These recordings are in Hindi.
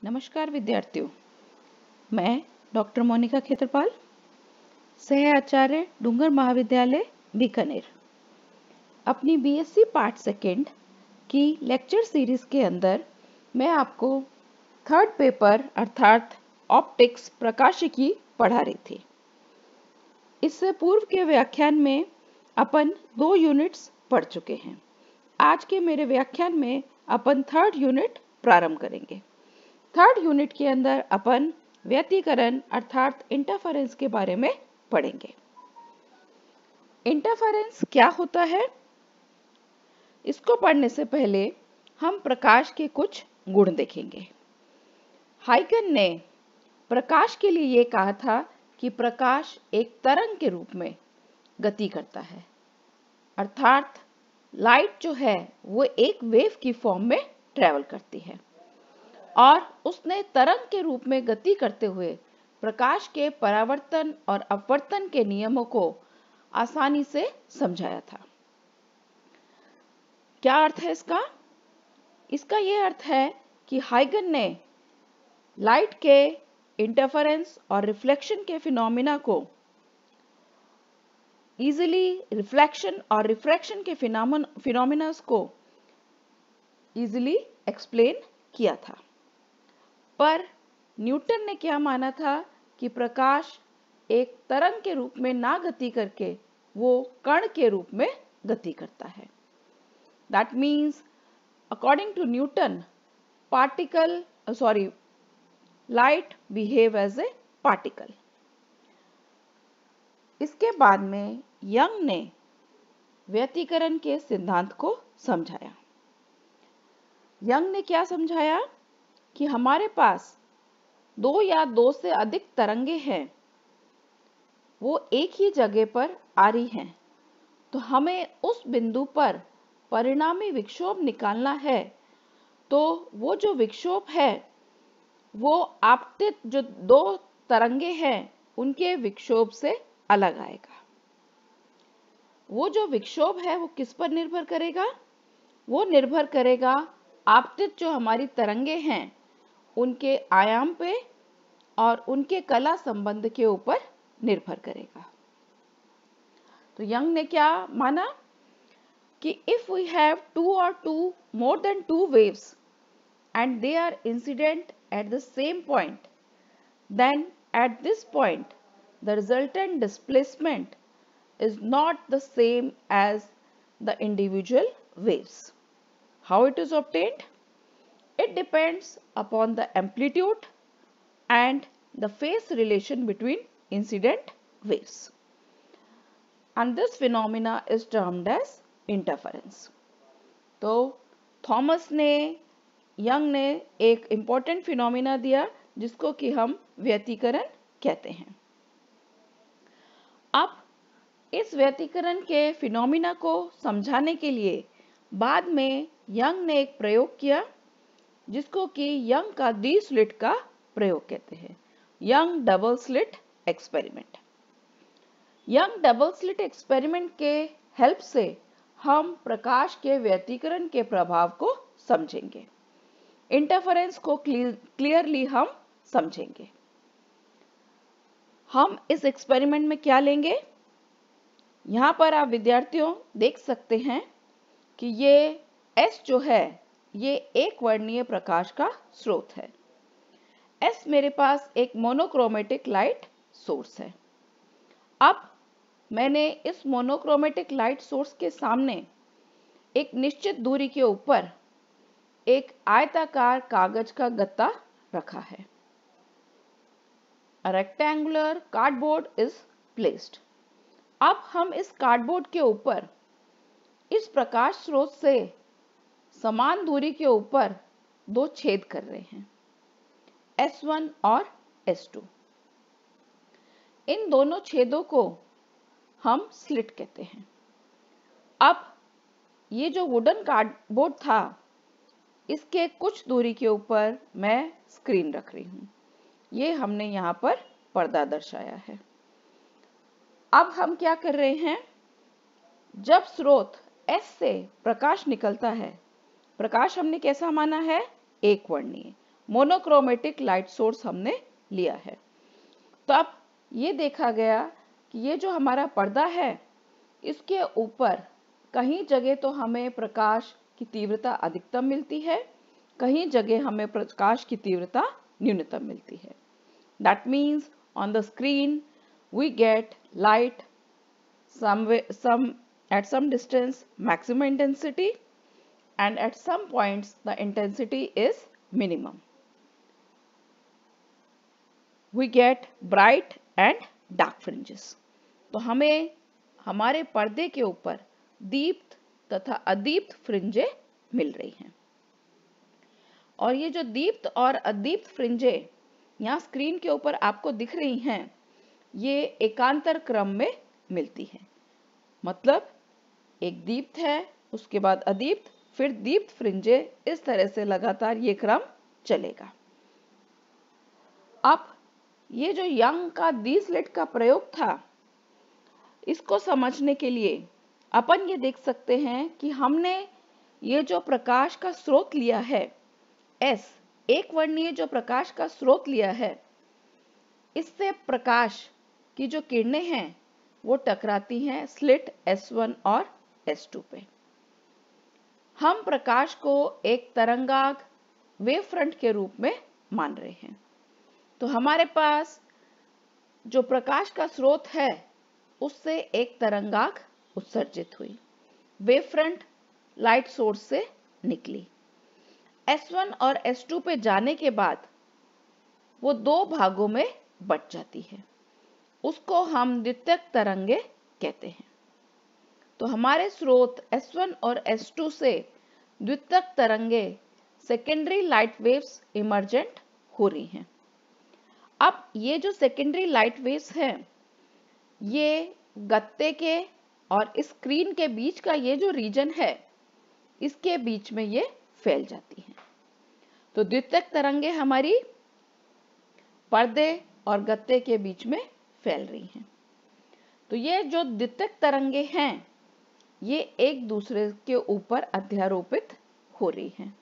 नमस्कार विद्यार्थियों, मैं डॉक्टर मोनिका खेत्रपाल, सह आचार्य डूंगर महाविद्यालय बीकानेर, अपनी बीएससी पार्ट सेकंड की लेक्चर सीरीज के अंदर मैं आपको थर्ड पेपर अर्थात ऑप्टिक्स प्रकाशिकी पढ़ा रही थी। इससे पूर्व के व्याख्यान में अपन 2 यूनिट्स पढ़ चुके हैं। आज के मेरे व्याख्यान में अपन थर्ड यूनिट प्रारंभ करेंगे। थर्ड यूनिट के अंदर अपन व्यतिकरण अर्थात इंटरफेरेंस के बारे में पढ़ेंगे। इंटरफेरेंस क्या होता है? इसको पढ़ने से पहले हम प्रकाश के कुछ गुण देखेंगे। हाइगन ने प्रकाश के लिए ये कहा था कि प्रकाश एक तरंग के रूप में गति करता है, अर्थात लाइट जो है वो एक वेव की फॉर्म में ट्रेवल करती है और उसने तरंग के रूप में गति करते हुए प्रकाश के परावर्तन और अपवर्तन के नियमों को आसानी से समझाया था। क्या अर्थ है इसका? इसका यह अर्थ है कि हाइगन ने लाइट के इंटरफेरेंस और रिफ्लेक्शन के फिनोमिना को इजीली रिफ्लेक्शन और रिफ्रैक्शन के फिनोमिना को इजीली एक्सप्लेन किया था। पर न्यूटन ने क्या माना था कि प्रकाश एक तरंग के रूप में ना गति करके वो कण के रूप में गति करता है। That means, according to Newton, light behave as a particle. इसके बाद में यंग ने व्यतिकरण के सिद्धांत को समझाया। यंग ने क्या समझाया कि हमारे पास 2 या 2 से अधिक तरंगे हैं, वो एक ही जगह पर आ रही हैं, तो हमें उस बिंदु पर परिणामी विक्षोभ निकालना है। तो वो जो विक्षोभ है वो आपतित जो 2 तरंगे हैं उनके विक्षोभ से अलग आएगा। वो जो विक्षोभ है वो किस पर निर्भर करेगा? वो निर्भर करेगा आपतित जो हमारी तरंगे हैं उनके आयाम पे और उनके कला संबंध के ऊपर निर्भर करेगा। तो यंग ने क्या माना कि if we have 2 or more than 2 waves and they are incident at the same point, then at this point the resultant displacement is not the same as the individual waves. How it is obtained? It depends upon the amplitude and the phase relation between incident waves. And this phenomena is termed as interference. तो थॉमस ने, यंग ने एक इंपॉर्टेंट फिनोमिना दिया जिसको कि हम व्यतिकरण कहते हैं। अब इस व्यतिकरण के फिनोमिना को समझाने के लिए बाद में यंग ने एक प्रयोग किया जिसको कि यंग का डी स्लिट का प्रयोग कहते हैं, young double slit experiment. Young double slit experiment के हेल्प से हम प्रकाश के व्यतिकरण के प्रभाव को समझेंगे, इंटरफेरेंस को क्लियरली हम समझेंगे। हम इस एक्सपेरिमेंट में क्या लेंगे? यहाँ पर आप विद्यार्थियों देख सकते हैं कि ये S जो है ये एक वर्णीय प्रकाश का स्रोत है। S मेरे पास एक मोनोक्रोमेटिक लाइट सोर्स है। अब मैंने इस मोनोक्रोमेटिक लाइट सोर्स के सामने एक निश्चित दूरी के ऊपर एक आयताकार कागज का गत्ता रखा है। A rectangular cardboard is placed. अब हम इस कार्डबोर्ड के ऊपर इस प्रकाश स्रोत से समान दूरी के ऊपर 2 छेद कर रहे हैं, S1 और S2। इन दोनों छेदों को हम स्लिट कहते हैं। अब ये जो वुडन कार्डबोर्ड था इसके कुछ दूरी के ऊपर मैं स्क्रीन रख रही हूँ। ये हमने यहाँ पर पर्दा दर्शाया है। अब हम क्या कर रहे हैं? जब स्रोत S से प्रकाश निकलता है, प्रकाश हमने कैसा माना है? एक वर्णीय। मोनोक्रोमेटिक लाइट सोर्स हमने लिया है। तो अब ये देखा गया कि ये जो हमारा पर्दा है, इसके ऊपर कहीं जगह तो हमें प्रकाश की तीव्रता अधिकतम मिलती है, कहीं जगह हमें प्रकाश की तीव्रता न्यूनतम मिलती है। That means on the screen we get light at some distance maximum intensity, and at some points the intensity is minimum. We get bright and dark fringes. तो हमें हमारे पर्दे के ऊपर दीप्त तथा अदीप्त फ्रिंजे मिल रही हैं। और ये जो दीप्त और अदीप्त फ्रिंजे यहाँ स्क्रीन के ऊपर आपको दिख रही हैं, ये एकांतर क्रम में मिलती हैं। मतलब एक दीप्त है, उसके बाद अदीप्त, फिर दीप्त फ्रिंजे, इस तरह से लगातार ये क्रम चलेगा। अब ये जो यंग का डी स्लिट का प्रयोग था, इसको समझने के लिए अपन ये देख सकते हैं कि हमने ये जो प्रकाश का स्रोत लिया है, एस, एक वर्णीय जो प्रकाश का स्रोत लिया है, इससे प्रकाश की जो किरणें हैं वो टकराती हैं स्लिट S1 और S2 पे। हम प्रकाश को एक तरंगाग वेव फ्रंट के रूप में मान रहे हैं। तो हमारे पास जो प्रकाश का स्रोत है, उससे एक तरंगाग उत्सर्जित हुई, वेव फ्रंट लाइट सोर्स से निकली। S1 और S2 पे जाने के बाद वो दो भागों में बट जाती है, उसको हम द्वितीयक तरंगे कहते हैं। तो हमारे स्रोत S1 और S2 से द्वितीयक तरंगे सेकेंडरी लाइट वेव्स इमर्जेंट हो रही हैं। अब ये जो सेकेंडरी लाइट वेव्स हैं, ये गत्ते के और स्क्रीन के बीच का ये जो रीजन है, इसके बीच में ये फैल जाती हैं। तो द्वितीयक तरंगे हमारी पर्दे और गत्ते के बीच में फैल रही हैं। तो ये जो द्वितीयक तरंगे हैं, ये एक दूसरे के ऊपर अध्यारोपित हो रही हैं,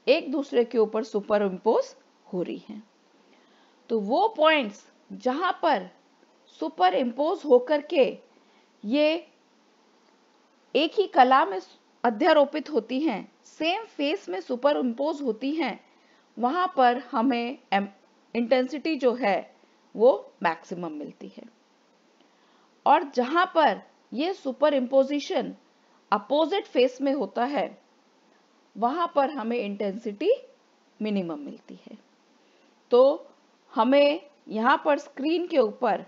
एक दूसरे के ऊपर सुपर इम्पोज हो रही हैं। तो वो पॉइंट्स जहां पर सुपर इम्पोज होकर के ये एक ही कला में अध्यारोपित होती हैं, सेम फेस में सुपर इम्पोज होती हैं, वहां पर हमें इंटेंसिटी जो है वो मैक्सिमम मिलती है। और जहां पर ये सुपर इम्पोजिशन अपोजिट फेस में होता है, वहां पर हमें इंटेंसिटी मिनिमम मिलती है। तो हमें यहाँ पर स्क्रीन के ऊपर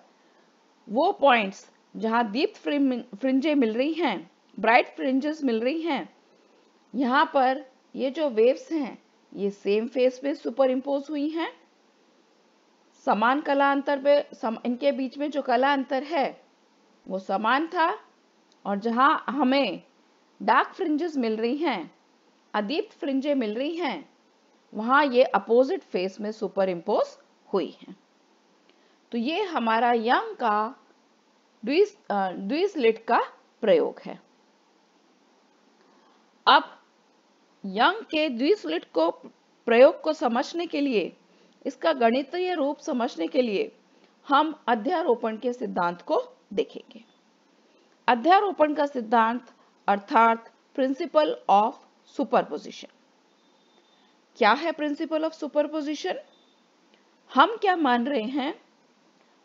वो पॉइंट्स जहां दीप्त फ्रिंजें मिल रही हैं, ब्राइट फ्रिंजेस मिल रही हैं, यहाँ पर ये जो वेव्स हैं, ये सेम फेस पे सुपर इम्पोज हुई हैं। समान कला अंतर पे इनके बीच में जो कला अंतर है वो समान था। और जहां हमें डार्क फ्रिंजेस मिल रही हैं, अदीप्त फ्रिंजें मिल रही हैं, वहां ये अपोजिट फेस में सुपर इम्पोज हुई हैं। तो ये हमारा यंग का द्विस्लिट का प्रयोग है। अब यंग के द्विस्लिट को प्रयोग को समझने के लिए, इसका गणितीय रूप समझने के लिए हम अध्यारोपण के सिद्धांत को देखेंगे। अध्यारोपण का सिद्धांत अर्थात प्रिंसिपल ऑफ सुपरपोजिशन। क्या है प्रिंसिपल ऑफ सुपरपोजिशन? हम क्या मान रहे हैं?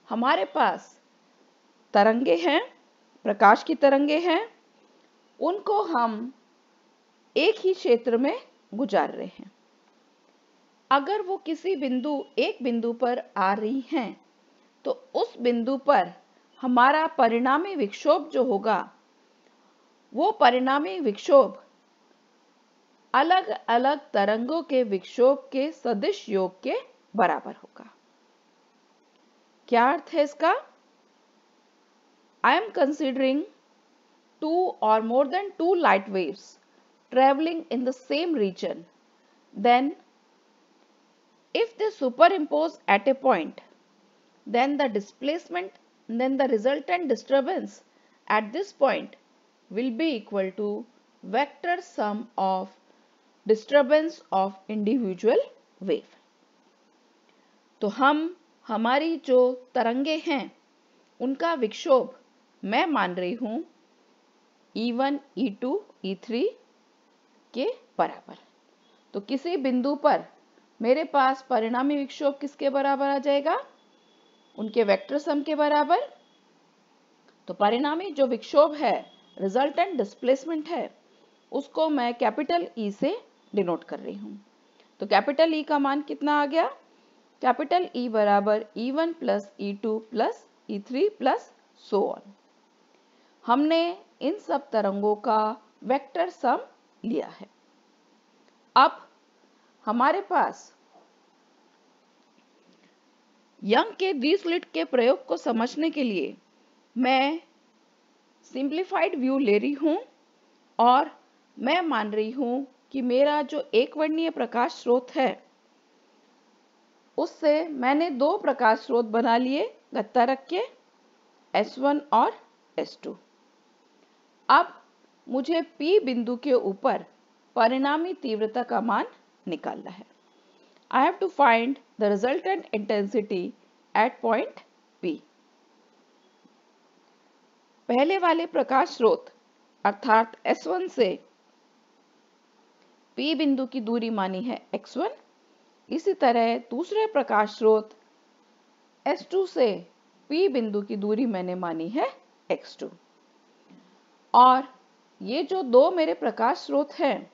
हमारे पास तरंगे हैं, प्रकाश की तरंगे हैं, उनको हम एक ही क्षेत्र में गुजार रहे हैं। अगर वो किसी एक बिंदु पर आ रही हैं, तो उस बिंदु पर हमारा परिणामी विक्षोभ जो होगा, वो परिणामी विक्षोभ अलग अलग तरंगों के विक्षोभ के सदिश योग के बराबर होगा। क्या अर्थ है इसका? I am considering two or more than two light waves traveling in the same region. Then, if they superimpose at a point, then the displacement, then the resultant disturbance at this point will be equal to vector sum of disturbance of individual wave. तो हमारी जो तरंगे हैं उनका विक्षोभ मैं मान रही हूं E1, E2, E3 के बराबर। तो किसी बिंदु पर मेरे पास परिणामी विक्षोभ किसके बराबर आ जाएगा? उनके वेक्टर सम के बराबर। तो परिणामी जो विक्षोभ है, रिजल्टेंट डिस्प्लेसमेंट है, उसको मैं कैपिटल E से डिनोट कर रही हूं। तो कैपिटल E का मान कितना आ गया? कैपिटल E बराबर E1 plus E2 plus E3 plus so on. हमने इन सब तरंगों का वेक्टर सम लिया है। अब हमारे पास यंग के द्विस्लिट के प्रयोग को समझने के लिए मैं सिंप्लीफाइड व्यू ले रही हूं और मैं मान रही हूं कि मेरा जो एक वर्णीय प्रकाश स्रोत है उससे मैंने दो प्रकाश स्रोत बना लिए गत्ता रख के, S1 और S2। अब मुझे P बिंदु के ऊपर परिणामी तीव्रता का मान निकालना है। I have to find the resultant intensity at point P। पहले वाले प्रकाश स्रोत अर्थात S1 से P बिंदु की दूरी मानी है x1। इसी तरह दूसरे प्रकाश स्रोत S2 से P बिंदु की दूरी मैंने मानी है x2। और ये जो दो मेरे प्रकाश स्रोत हैं,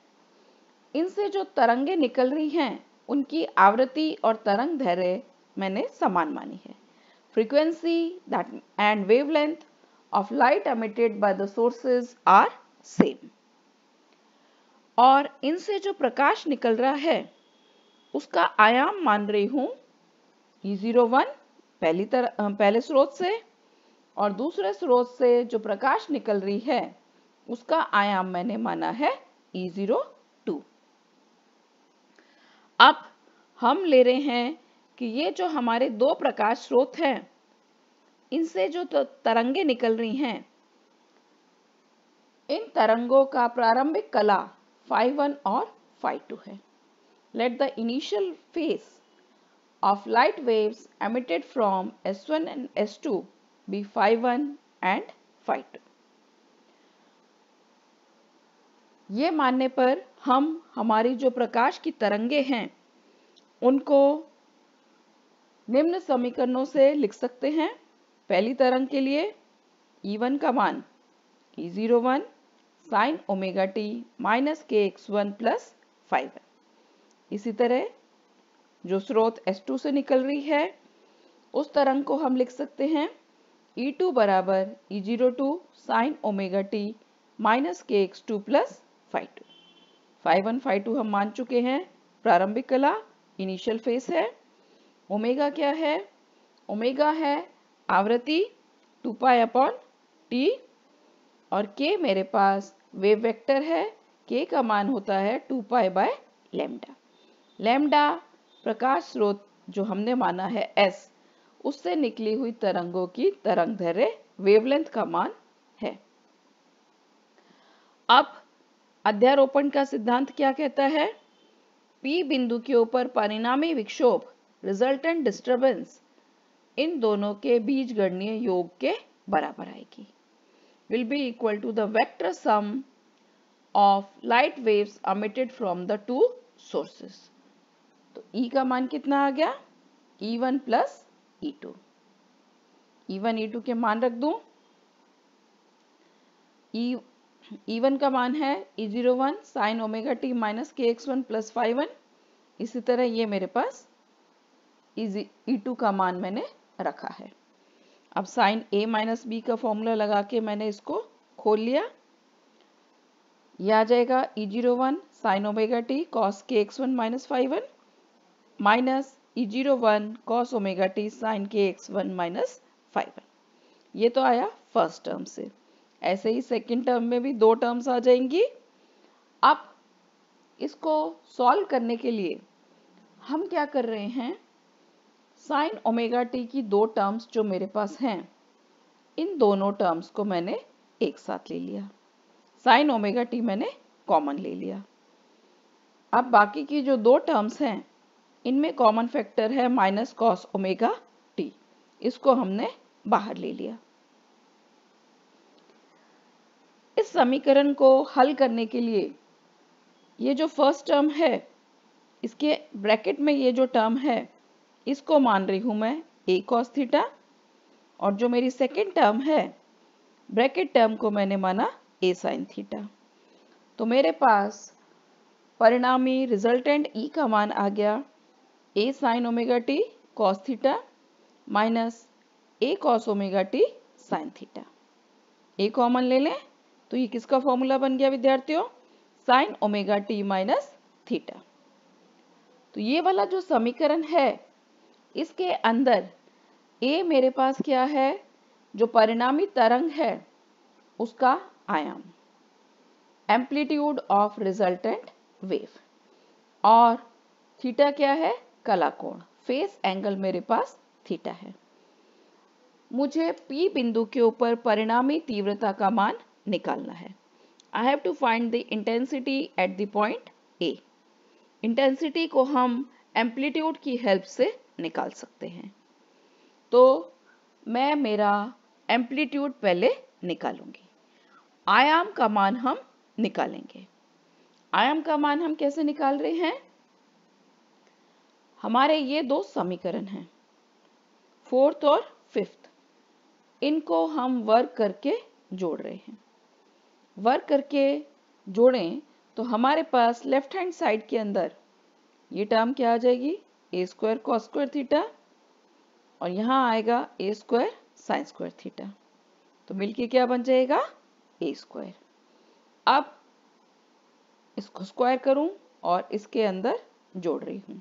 इनसे जो तरंगे निकल रही हैं उनकी आवृत्ति और तरंग दैर्ध्य मैंने समान मानी है। Frequency and wavelength of light emitted by the sources are same। और इनसे जो प्रकाश निकल रहा है उसका आयाम मान रही हूं E01 पहले स्रोत से, और दूसरे स्रोत से जो प्रकाश निकल रही है उसका आयाम मैंने माना है E02। अब हम ले रहे हैं कि ये जो हमारे दो प्रकाश स्रोत हैं इनसे जो तरंगे निकल रही हैं, इन तरंगों का प्रारंभिक कला phi1 और phi2 है। Let the initial phase of light waves emitted from S1 and S2 be phi1 and phi2। ये मानने पर हम हमारी जो प्रकाश की तरंगे हैं उनको निम्न समीकरणों से लिख सकते हैं। पहली तरंग के लिए E1 का मान E01 sin omega t minus kx1 plus phi1। इसी तरह जो स्रोत S2 से निकल रही है उस तरंग को हम लिख सकते हैं E2 बराबर E02 sin omega t minus kx2 plus phi2। phi1 phi2 हम मान चुके हैं, प्रारंभिक कला इनिशियल फेज है। ओमेगा क्या है? ओमेगा है आवृत्ति 2 पाई अपॉन t, और k मेरे पास वेव वेक्टर है। k का मान होता है 2 पाई बाय लैम्डा। लैम्डा प्रकाश स्रोत जो हमने माना है S, उससे निकली हुई तरंगों की तरंग दैर्ध्य वेवलेंथ का मान है। अब अध्यारोपण का सिद्धांत क्या कहता है? P बिंदु के ऊपर परिणामी विक्षोभ रिजल्टेंट डिस्टर्बेंस इन दोनों के बीजगणितीय योग के बराबर आएगी। Will be equal to the vector sum of light waves emitted from the two sources। तो E का मान कितना आ गया? E1 plus E2। E1 E2 के मान रख दूं। E1 का मान है E01 sin omega t minus kx1 plus phi1। इसी तरह ये मेरे पास E2 का मान मैंने रखा है। अब साइन a माइनस बी का फॉर्मूला लगा के मैंने इसको खोल लिया। यह आ जाएगा E01 sin omega t cos kx1 minus phi1 minus E01 cos omega t sin kx1 minus phi1। ये तो आया फर्स्ट टर्म से। ऐसे ही सेकंड टर्म में भी दो टर्म्स आ जाएंगी। अब इसको सॉल्व करने के लिए हम क्या कर रहे हैं, साइन ओमेगा टी की दो टर्म्स जो मेरे पास हैं, इन दोनों टर्म्स को मैंने एक साथ ले लिया। साइन ओमेगा टी मैंने कॉमन ले लिया। अब बाकी की जो दो टर्म्स हैं इनमें कॉमन फैक्टर है माइनस कॉस ओमेगा टी, इसको हमने बाहर ले लिया। इस समीकरण को हल करने के लिए ये जो फर्स्ट टर्म है, इसके ब्रैकेट में ये जो टर्म है, इसको मान रही हूं मैं a cos थीटा, और जो मेरी सेकेंड टर्म है, ब्रैकेट टर्म को मैंने माना a sin थीटा। तो मेरे पास परिणामी रिजल्टेंट E का मान आ गया a sin omega T cos theta minus a cos omega T sin theta. a common ले लें तो ये किसका फॉर्मूला बन गया विद्यार्थियों? sin omega T minus theta. तो ये वाला जो समीकरण है, इसके अंदर a मेरे पास क्या है? जो परिणामी तरंग है उसका आयाम, एम्पलीट्यूड ऑफ रिजल्टेंट वेव, और थीटा क्या है? कला कोण, फेस एंगल मेरे पास थीटा है। मुझे P बिंदु के ऊपर परिणामी तीव्रता का मान निकालना है। I have to find the intensity at the point A। Intensity को हम एम्पलीट्यूड की हेल्प से निकाल सकते हैं। तो मैं मेरा एम्पलीट्यूड पहले निकालूंगी, आयाम का मान हम निकालेंगे। आयाम का मान हम कैसे निकाल रहे हैं? हमारे ये दो समीकरण हैं, फोर्थ और फिफ्थ, इनको हम वर्क करके जोड़ रहे हैं। वर्क करके जोड़ें तो हमारे पास लेफ्ट हैंड साइड के अंदर ये टर्म क्या आ जाएगी? a square cos square theta, और यहाँ आएगा a square sin square theta. तो मिलके क्या बन जाएगा? a square. अब इसको स्क्वायर करूं और इसके अंदर जोड़ रही हूं,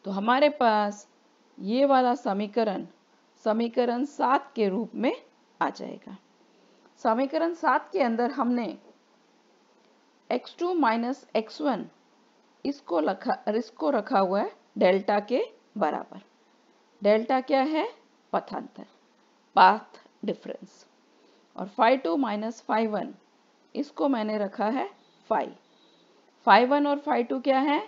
तो हमारे पास ये वाला समीकरण समीकरण 7 के रूप में आ जाएगा। समीकरण 7 के अंदर हमने x2 माइनस x1 इसको रखा हुआ है डेल्टा के बराबर। डेल्टा क्या है? पथांतर, पाथ डिफरेंस। और phi2 माइनस phi1 इसको मैंने रखा है phi। phi1 और phi2 क्या है?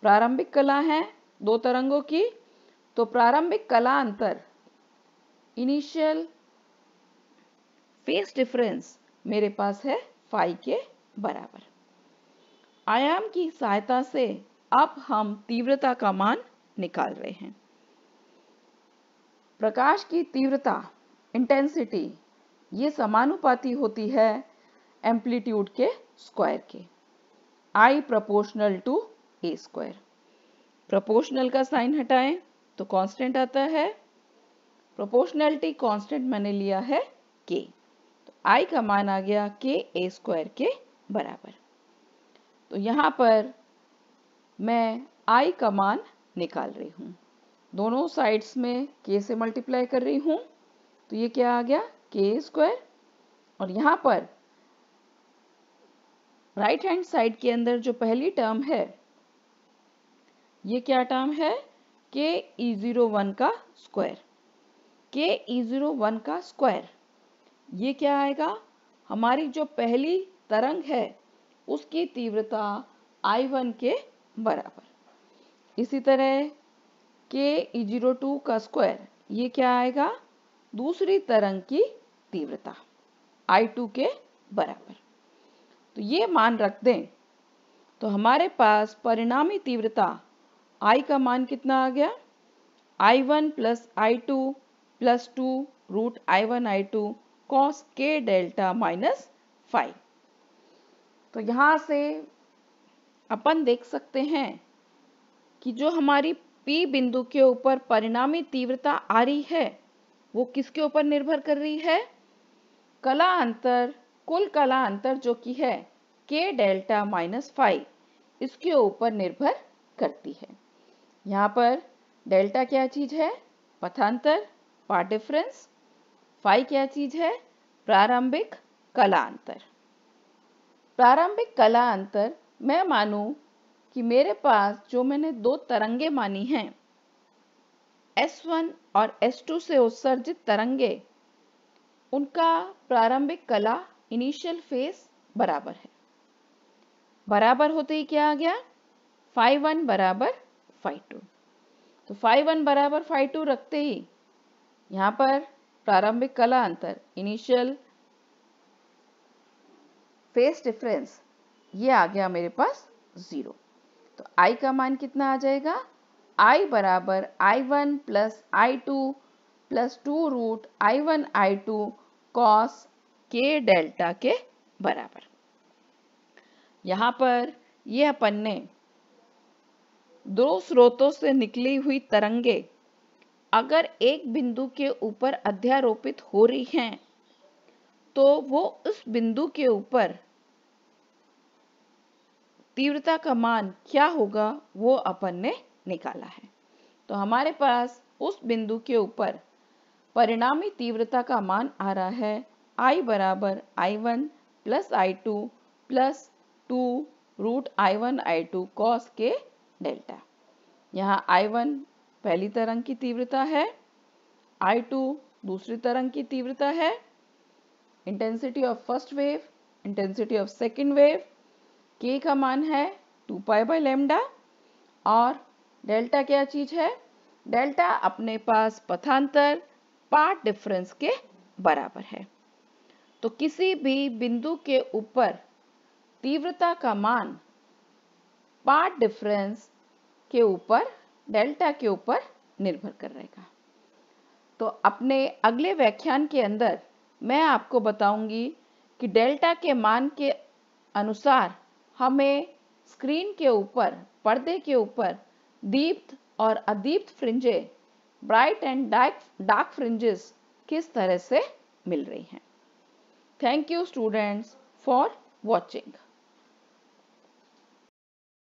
प्रारंभिक कला है दो तरंगों की, तो प्रारंभिक कला अंतर, इनिशियल फेस डिफरेंस मेरे पास है phi के बराबर। आयाम की सहायता से अब हम तीव्रता का मान निकाल रहे हैं। प्रकाश की तीव्रता, इंटेंसिटी, ये समानुपाती होती है एम्पलीट्यूड के स्क्वायर के, I proportional to a square. Proportional का साइन हटाएं तो कांस्टेंट आता है, प्रोपोर्शनैलिटी कांस्टेंट मैंने लिया है k, तो I का मान आ गया k a स्क्वायर के बराबर। तो यहाँ पर मैं I का मान निकाल रही हूँ, दोनों साइड्स में k से मल्टीप्लाई कर रही हूँ, तो ये क्या आ गया? k square. और यहाँ पर राइट हैंड साइड के अंदर जो पहली टर्म है, ये क्या टर्म है? k e01 का स्क्वायर। k e01 का स्क्वायर, ये क्या आएगा? हमारी जो पहली तरंग है उसकी तीव्रता I1 के बराबर। इसी तरह k e02 का स्क्वायर, ये क्या आएगा? दूसरी तरंग की तीव्रता I2 के बराबर। तो ये मान रख दें तो हमारे पास परिणामी तीव्रता I का मान कितना आ गया? I1 plus I2 plus 2 root I1 I2 cos k delta minus phi। तो यहाँ से अपन देख सकते हैं कि जो हमारी P बिंदु के ऊपर परिणामी तीव्रता आ रही है वो किसके ऊपर निर्भर कर रही है? कला अंतर, कुल कला अंतर जो कि है k डेल्टा माइनस phi, इसके ऊपर निर्भर करती है। यहाँ पर डेल्टा क्या चीज है? पथांतर, पाथ डिफरेंस। phi क्या चीज है? प्रारंभिक कला अंतर। प्रारंभिक कला अंतर मैं मानूं कि मेरे पास जो मैंने दो तरंगे मानी हैं, S1 और S2 से उत्सर्जित तरंगे, उनका प्रारंभिक कला, इनिशियल फेस बराबर है। बराबर होते ही क्या आ गया? phi1 बराबर phi2। तो phi1 बराबर phi2 रखते ही यहाँ पर प्रारंभिक कला अंतर, इनिशियल फेस डिफरेंस, ये आ गया मेरे पास 0। तो I का मान कितना आ जाएगा? I बराबर I1 plus I2 plus 2 root I1 I2 cos K delta के बराबर। यहाँ पर ये अपन ने दो स्रोतों से निकली हुई तरंगे अगर एक बिंदु के ऊपर अध्यारोपित हो रही हैं, तो वो उस बिंदु के ऊपर तीव्रता का मान क्या होगा वो अपन ने निकाला है। तो हमारे पास उस बिंदु के ऊपर परिणामी तीव्रता का मान आ रहा है I बराबर I1 plus I2 plus 2 root I1 I2 cos k delta. यहाँ I1 पहली तरंग की तीव्रता है, I2 दूसरी तरंग की तीव्रता है, intensity of first wave, intensity of second wave, K का मान है 2 पाई बाय लैम्डा, और डेल्टा क्या चीज है? डेल्टा अपने पास पथांतर पाथ डिफरेंस के बराबर है। तो किसी भी बिंदु के ऊपर तीव्रता का मान पाथ डिफरेंस के ऊपर, डेल्टा के ऊपर निर्भर कर रहेगा। तो अपने अगले व्याख्यान के अंदर मैं आपको बताऊंगी कि डेल्टा के मान के अनुसार हमें स्क्रीन के ऊपर, पर्दे के ऊपर दीप्त और अदीप्त फ्रिंजे, ब्राइट एंड डार्क फ्रिंजेस किस तरह से मिल रही हैं। Thank you students for watching.